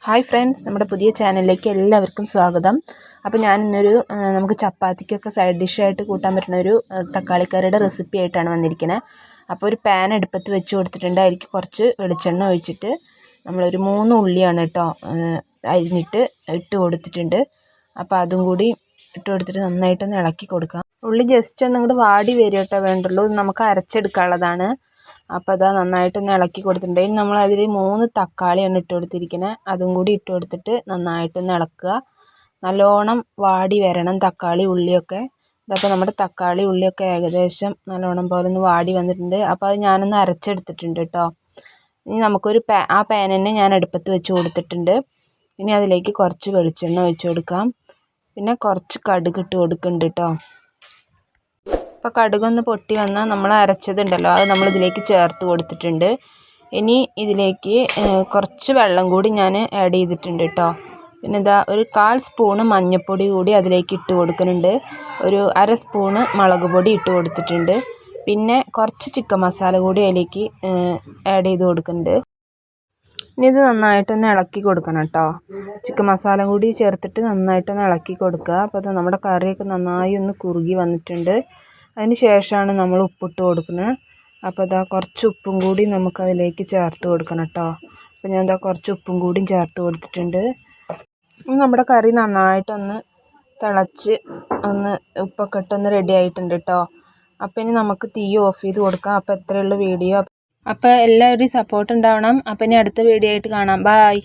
Hi friends, നമ്മുടെ പുതിയ ചാനലിലേക്ക് എല്ലാവർക്കും സ്വാഗതം. അപ്പോൾ ഞാൻ ഇന്നൊരു നമുക്ക് ചപ്പാത്തിക്കൊക്കെ സൈഡ് ഡിഷായിട്ട് കൂട്ടാൻ പറ്റുന്ന ഒരു തക്കാളിക്കറിയുടെ റെസിപ്പി ആയിട്ടാണ് വന്നിരിക്കുന്നത്. അപ്പോൾ ഒരു പാൻ അടുപ്പത്ത് വെച്ച് കൊടുത്തിട്ടുണ്ട്. അതിലേക്ക് കുറച്ച് വെളിച്ചെണ്ണ ഒഴിച്ചിട്ട് നമ്മളൊരു 3 ഉള്ളിയാണ് കേട്ടോ അരിഞ്ഞിട്ട് ഇട്ട് കൊടുത്തിട്ടുണ്ട്. അപ്പോൾ അതും കൂടി ഇട്ട് കൊടുത്തിട്ട് നന്നായിട്ടൊന്ന് ഇളക്കി കൊടുക്കാം. ഉള്ളി ജസ്റ്റ് ഒന്ന് ഇങ്ങോട്ട് വാടി വരും കേട്ടോ വേണ്ടുള്ളൂ. നമുക്ക് അരച്ചെടുക്കാനുള്ളതാണ്. അപ്പോൾ അതാ നന്നായിട്ടൊന്ന് ഇളക്കി കൊടുത്തിട്ടുണ്ട്. ഇനി നമ്മൾ അതിൽ 3 തക്കാളിയാണ് ഇട്ട് കൊടുത്തിരിക്കുന്നത്. അതും കൂടി ഇട്ട് കൊടുത്തിട്ട് നന്നായിട്ടൊന്ന് ഇളക്കുക. നല്ലോണം വാടി വരണം തക്കാളി ഉള്ളിയൊക്കെ. ഇതപ്പോൾ നമ്മുടെ തക്കാളി ഉള്ളിയൊക്കെ ഏകദേശം നല്ലോണം പോലെ ഒന്ന് വാടി വന്നിട്ടുണ്ട്. അപ്പോൾ അത് ഞാനൊന്ന് അരച്ചെടുത്തിട്ടുണ്ട് കേട്ടോ. ഇനി നമുക്കൊരു ആ പാൻ തന്നെ ഞാൻ അടുപ്പത്ത് വെച്ച് കൊടുത്തിട്ടുണ്ട്. ഇനി അതിലേക്ക് കുറച്ച് വെളിച്ചെണ്ണ ഒഴിച്ച് കൊടുക്കാം. പിന്നെ കുറച്ച് കടുക് ഇട്ട് കൊടുക്കുന്നുണ്ട് കേട്ടോ. അപ്പോൾ കടുകൊന്ന് പൊട്ടി വന്നാൽ നമ്മൾ അരച്ചതുണ്ടല്ലോ, അത് നമ്മൾ ഇതിലേക്ക് ചേർത്ത് കൊടുത്തിട്ടുണ്ട്. ഇനി ഇതിലേക്ക് കുറച്ച് വെള്ളം കൂടി ഞാൻ ആഡ് ചെയ്തിട്ടുണ്ട് കേട്ടോ. പിന്നെ ഇതാ ഒരു 1/4 സ്പൂണ് മഞ്ഞൾപ്പൊടി കൂടി അതിലേക്ക് ഇട്ട് കൊടുക്കുന്നുണ്ട്. ഒരു 1/2 സ്പൂണ് മുളക് പൊടി ഇട്ട് കൊടുത്തിട്ടുണ്ട്. പിന്നെ കുറച്ച് ചിക്കൻ മസാല കൂടി അതിലേക്ക് ആഡ് ചെയ്ത് കൊടുക്കുന്നുണ്ട്. ഇനി ഇത് നന്നായിട്ടൊന്ന് ഇളക്കി കൊടുക്കണം കേട്ടോ. ചിക്കൻ മസാല കൂടി ചേർത്തിട്ട് നന്നായിട്ടൊന്ന് ഇളക്കി കൊടുക്കുക. അപ്പോൾ അത് നമ്മുടെ കറിയൊക്കെ നന്നായി ഒന്ന് കുറുകി വന്നിട്ടുണ്ട്. അതിന് ശേഷമാണ് നമ്മൾ ഉപ്പിട്ട് കൊടുക്കുന്നത്. അപ്പോൾ ഇതാ കുറച്ച് ഉപ്പും കൂടി നമുക്കതിലേക്ക് ചേർത്ത് കൊടുക്കണം കേട്ടോ. അപ്പോൾ ഞാൻ ഇതാ കുറച്ച് ഉപ്പും കൂടിയും ചേർത്ത് കൊടുത്തിട്ടുണ്ട്. നമ്മുടെ കറി നന്നായിട്ടൊന്ന് തിളച്ച് ഒന്ന് ഉപ്പൊക്കെ ഇട്ടൊന്ന് റെഡി ആയിട്ടുണ്ട് കേട്ടോ. അപ്പോൾ ഇനി നമുക്ക് തീ ഓഫ് ചെയ്ത് കൊടുക്കാം. അപ്പോൾ ഇത്രയുള്ള വീഡിയോ. അപ്പോൾ എല്ലാവരുടെയും സപ്പോർട്ട് ഉണ്ടാവണം. അപ്പോൾ ഇനി അടുത്ത വീഡിയോ ആയിട്ട് കാണാം. ബായ്.